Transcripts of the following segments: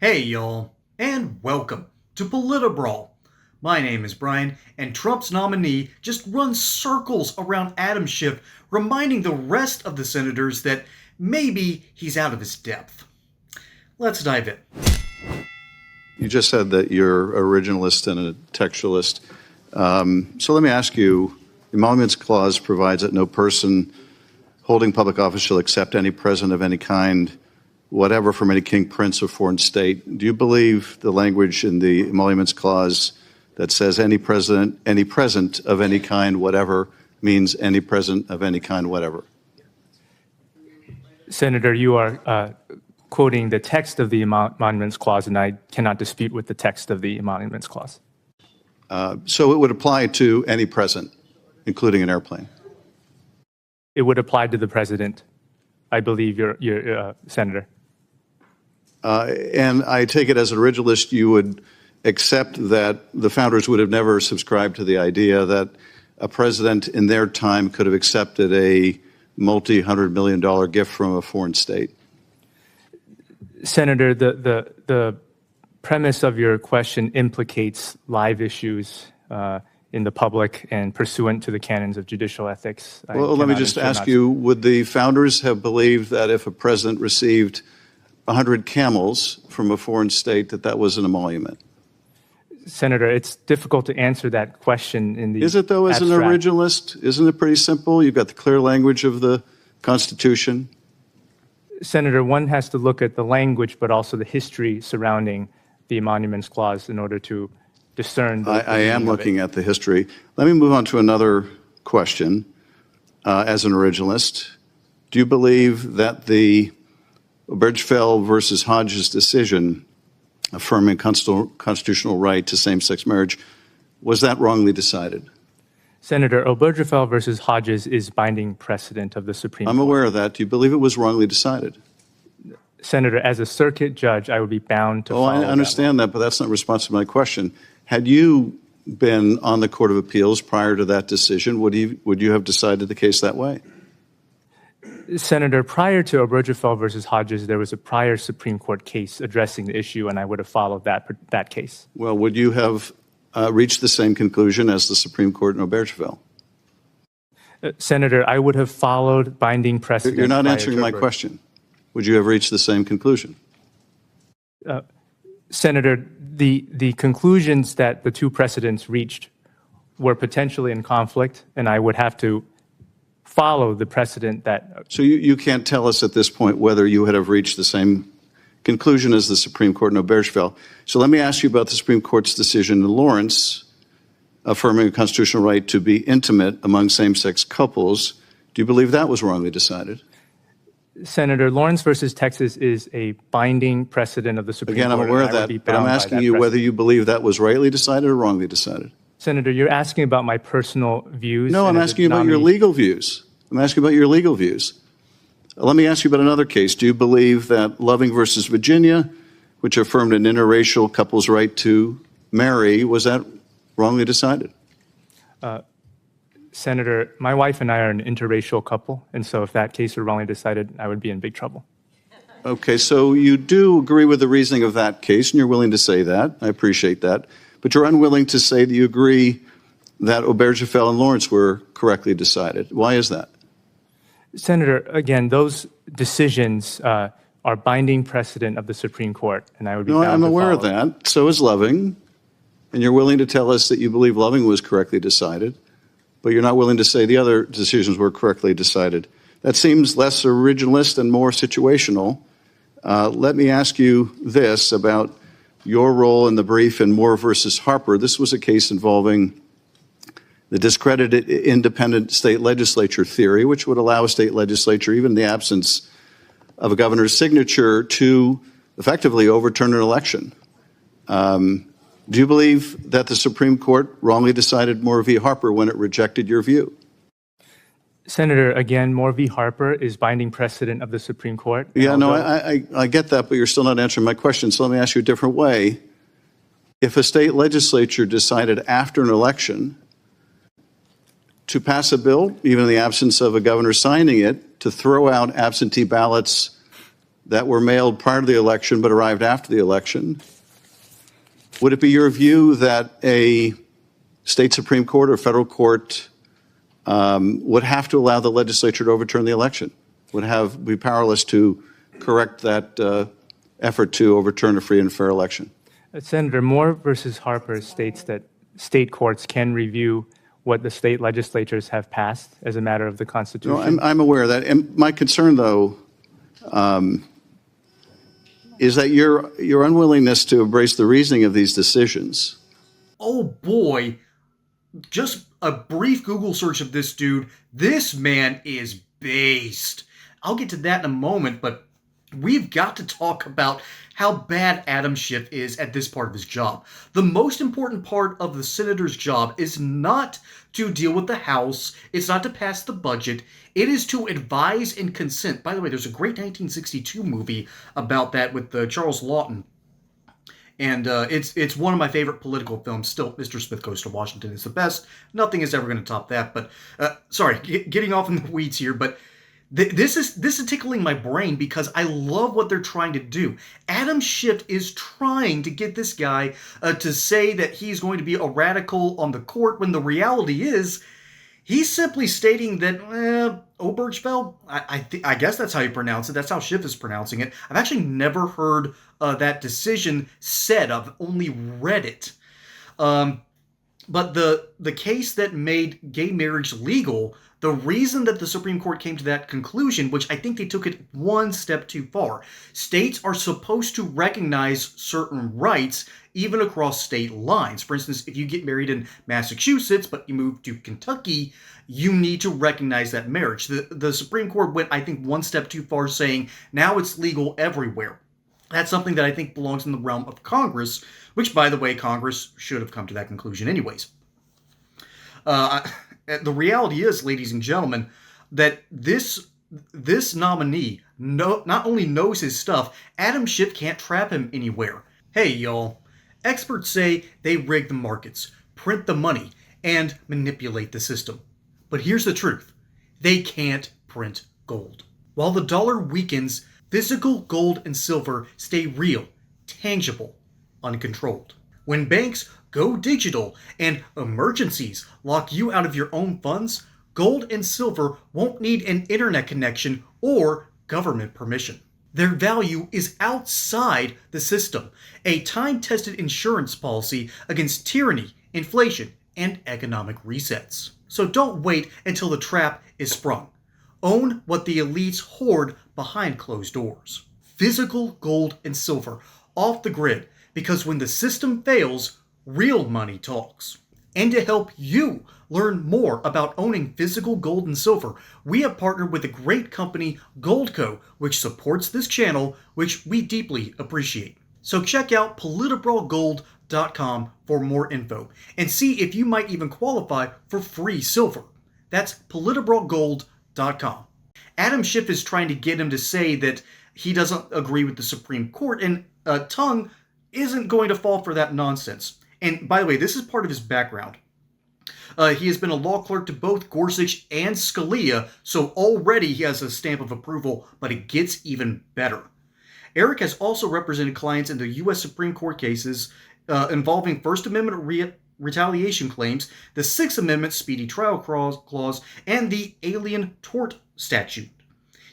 Hey y'all, and welcome to Politibrawl. My name is Brian, and Trump's nominee just runs circles around Adam Schiff, reminding the rest of the senators that maybe he's out of his depth. Let's dive in. You just said that you're originalist and a textualist. So let me ask you, the Emoluments Clause provides that no person holding public office shall accept any present of any kind, whatever, from any king, prince, or foreign state. Do you believe the language in the Emoluments Clause that says any present of any kind, whatever, means any present of any kind, whatever? Senator, you are quoting the text of the Emoluments Clause, and I cannot dispute with the text of the Emoluments Clause. So it would apply to any present, including an airplane? It would apply to the president, I believe, your Senator. And I take it as an originalist, you would accept that the founders would have never subscribed to the idea that a president in their time could have accepted a multi-hundred-million-dollar gift from a foreign state. Senator, the premise of your question implicates live issues in the public and pursuant to the canons of judicial ethics. Well, let me just ask you, would the founders have believed that if a president received 100 camels from a foreign state, that was an emolument? Senator, it's difficult to answer that question in the Is it, though, as abstract. an originalist? Isn't it pretty simple? You've got the clear language of the Constitution. Senator, one has to look at the language, but also the history surrounding the Emoluments Clause in order to discern. I am looking at the history. Let me move on to another question. As an originalist, do you believe that the Obergefell versus Hodges decision affirming constitutional right to same-sex marriage, was that wrongly decided? Senator, Obergefell versus Hodges is binding precedent of the Supreme Court. I'm aware of that. Do you believe it was wrongly decided? Senator, as a circuit judge, I would be bound to follow I understand that, but that's not responsive to my question. Had you been on the Court of Appeals prior to that decision, would you have decided the case that way? Senator, prior to Obergefell versus Hodges, there was a prior Supreme Court case addressing the issue, and I would have followed that case. Well, would you have reached the same conclusion as the Supreme Court in Obergefell? Senator, I would have followed binding precedent. You're not answering my question. Would you have reached the same conclusion? Senator, the conclusions that the two precedents reached were potentially in conflict, and I would have to follow the precedent that... So you can't tell us at this point whether you would have reached the same conclusion as the Supreme Court in Obergefell. So let me ask you about the Supreme Court's decision in Lawrence affirming a constitutional right to be intimate among same-sex couples. Do you believe that was wrongly decided? Senator, Lawrence versus Texas is a binding precedent of the Supreme Court. Again, I'm aware of that, but I'm asking you whether you believe that was rightly decided or wrongly decided. Senator, you're asking about my personal views. No, I'm asking you about your legal views. I'm asking about your legal views. Let me ask you about another case. Do you believe that Loving versus Virginia, which affirmed an interracial couple's right to marry, was that wrongly decided? Senator, my wife and I are an interracial couple, and so if that case were wrongly decided, I would be in big trouble. Okay, so you do agree with the reasoning of that case, and you're willing to say that. I appreciate that. But you're unwilling to say that you agree that Obergefell and Lawrence were correctly decided. Why is that? Senator, again, those decisions are binding precedent of the Supreme Court, and I would be bound to follow. I'm aware of that. So is Loving. And you're willing to tell us that you believe Loving was correctly decided, but you're not willing to say the other decisions were correctly decided. That seems less originalist and more situational. Let me ask you this about your role in the brief in Moore versus Harper. This was a case involving the discredited independent state legislature theory, which would allow a state legislature, even in the absence of a governor's signature, to effectively overturn an election. Do you believe that the Supreme Court wrongly decided Moore v. Harper when it rejected your view? Senator, again, Moore v. Harper is binding precedent of the Supreme Court. Yeah, no, I get that, but you're still not answering my question. So let me ask you a different way. If a state legislature decided after an election to pass a bill, even in the absence of a governor signing it, to throw out absentee ballots that were mailed prior to the election but arrived after the election, would it be your view that a state Supreme Court or federal court would have to allow the legislature to overturn the election, would be powerless to correct that effort to overturn a free and fair election? Senator, Moore versus Harper states that state courts can review what the state legislatures have passed as a matter of the Constitution. No, I'm aware of that. And my concern, though, is that your unwillingness to embrace the reasoning of these decisions. Oh boy, just a brief Google search of this dude. This man is based. I'll get to that in a moment, but we've got to talk about how bad Adam Schiff is at this part of his job. The most important part of the senator's job is not to deal with the House. It's not to pass the budget. It is to advise and consent. By the way, there's a great 1962 movie about that with Charles Lawton. And it's one of my favorite political films. Still, Mr. Smith Goes to Washington is the best. Nothing is ever going to top that. But sorry, getting off in the weeds here. But this is tickling my brain because I love what they're trying to do. Adam Schiff is trying to get this guy to say that he's going to be a radical on the court when the reality is he's simply stating that Obergefell, I guess that's how you pronounce it. That's how Schiff is pronouncing it. I've actually never heard that decision said. I've only read it. But the case that made gay marriage legal, the reason that the Supreme Court came to that conclusion, which I think they took it one step too far, states are supposed to recognize certain rights even across state lines. For instance, if you get married in Massachusetts, but you move to Kentucky, you need to recognize that marriage. The Supreme Court went, I think, one step too far, saying now it's legal everywhere. That's something that I think belongs in the realm of Congress, which, by the way, Congress should have come to that conclusion anyways. The reality is, ladies and gentlemen, that this nominee not only knows his stuff, Adam Schiff can't trap him anywhere. Hey, y'all. Experts say they rig the markets, print the money, and manipulate the system. But here's the truth. They can't print gold. While the dollar weakens, physical gold and silver stay real, tangible, uncontrolled. When banks go digital and emergencies lock you out of your own funds, gold and silver won't need an internet connection or government permission. Their value is outside the system, a time-tested insurance policy against tyranny, inflation, and economic resets. So don't wait until the trap is sprung. Own what the elites hoard behind closed doors. Physical gold and silver off the grid, because when the system fails, real money talks. And to help you learn more about owning physical gold and silver, we have partnered with the great company Goldco, which supports this channel, which we deeply appreciate. So check out politbralgold.com for more info and see if you might even qualify for free silver. That's politbralgold.com. Adam Schiff is trying to get him to say that he doesn't agree with the Supreme Court, and Tung isn't going to fall for that nonsense. And by the way, this is part of his background. He has been a law clerk to both Gorsuch and Scalia, so already he has a stamp of approval, but it gets even better. Eric has also represented clients in the U.S. Supreme Court cases involving First Amendment retaliation claims, the Sixth Amendment Speedy Trial Clause, and the Alien Tort Statute.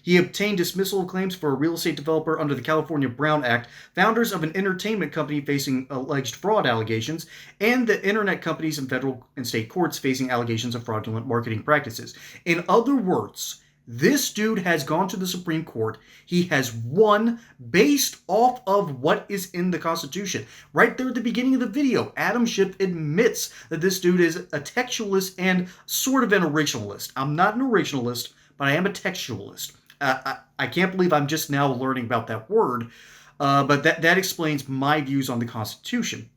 He obtained dismissal of claims for a real estate developer under the California Brown Act, founders of an entertainment company facing alleged fraud allegations, and the internet companies in federal and state courts facing allegations of fraudulent marketing practices. In other words, this dude has gone to the Supreme Court. He has won based off of what is in the Constitution. Right there at the beginning of the video, Adam Schiff admits that this dude is a textualist and sort of an originalist. I'm not an originalist, but I am a textualist. I can't believe I'm just now learning about that word, but that explains my views on the Constitution.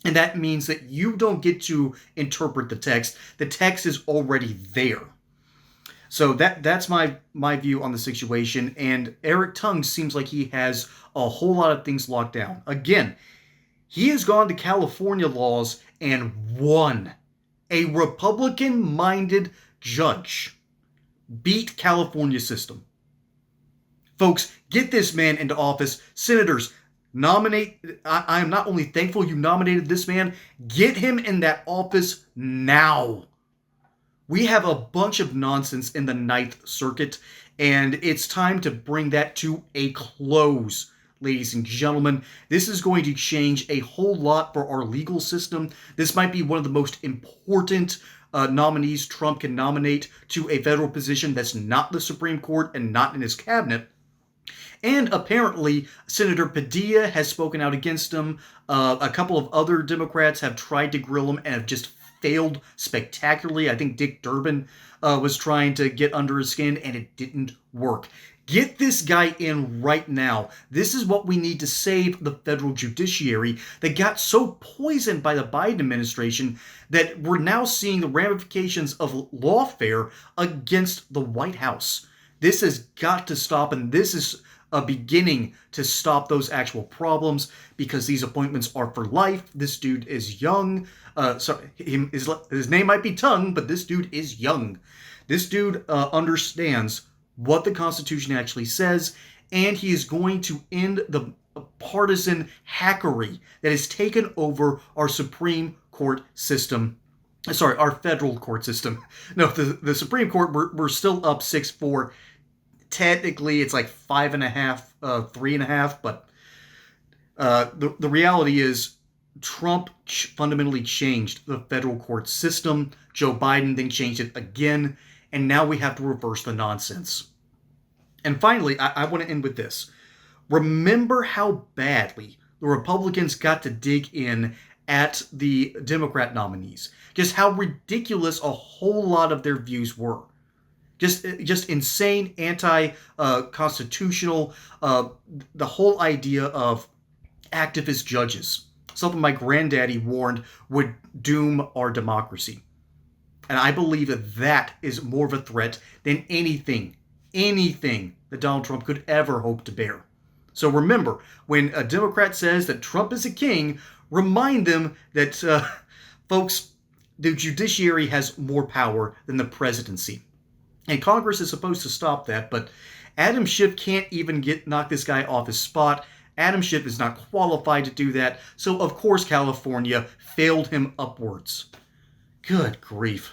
And that means that you don't get to interpret the text. The text is already there. So that's my view on the situation, and Eric Tung seems like he has a whole lot of things locked down. Again, he has gone to California laws and won. A Republican-minded judge beat California system. Folks, get this man into office. Senators, nominate. I am not only thankful you nominated this man, get him in that office now. We have a bunch of nonsense in the Ninth Circuit, and it's time to bring that to a close, ladies and gentlemen. This is going to change a whole lot for our legal system. This might be one of the most important nominees Trump can nominate to a federal position that's not the Supreme Court and not in his cabinet. And apparently, Senator Padilla has spoken out against him. A couple of other Democrats have tried to grill him and have just failed spectacularly. I think Dick Durbin was trying to get under his skin, and it didn't work. Get this guy in right now. This is what we need to save the federal judiciary that got so poisoned by the Biden administration that we're now seeing the ramifications of lawfare against the White House. This has got to stop, and this is a beginning to stop those actual problems, because these appointments are for life. This dude is young. His name might be Tung, but this dude is young. This dude understands what the Constitution actually says, and he is going to end the partisan hackery that has taken over our Supreme Court system. Sorry, our federal court system. No, the Supreme Court, we're still up 6-4. Technically, it's like 5.5, 3.5, but the reality is Trump fundamentally changed the federal court system. Joe Biden then changed it again, and now we have to reverse the nonsense. And finally, I want to end with this. Remember how badly the Republicans got to dig in at the Democrat nominees. Just how ridiculous a whole lot of their views were. Just insane, anti-constitutional, the whole idea of activist judges. Something my granddaddy warned would doom our democracy. And I believe that is more of a threat than anything that Donald Trump could ever hope to bear. So remember, when a Democrat says that Trump is a king, remind them that, folks, the judiciary has more power than the presidency. And Congress is supposed to stop that, but Adam Schiff can't even knock this guy off his spot. Adam Schiff is not qualified to do that, so of course California failed him upwards. Good grief.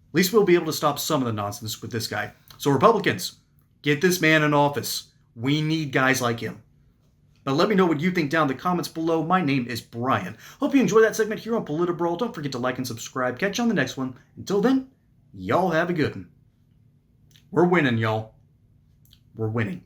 At least we'll be able to stop some of the nonsense with this guy. So Republicans, get this man in office. We need guys like him. But let me know what you think down in the comments below. My name is Brian. Hope you enjoyed that segment here on Politburo. Don't forget to like and subscribe. Catch you on the next one. Until then, y'all have a good one. We're winning, y'all. We're winning.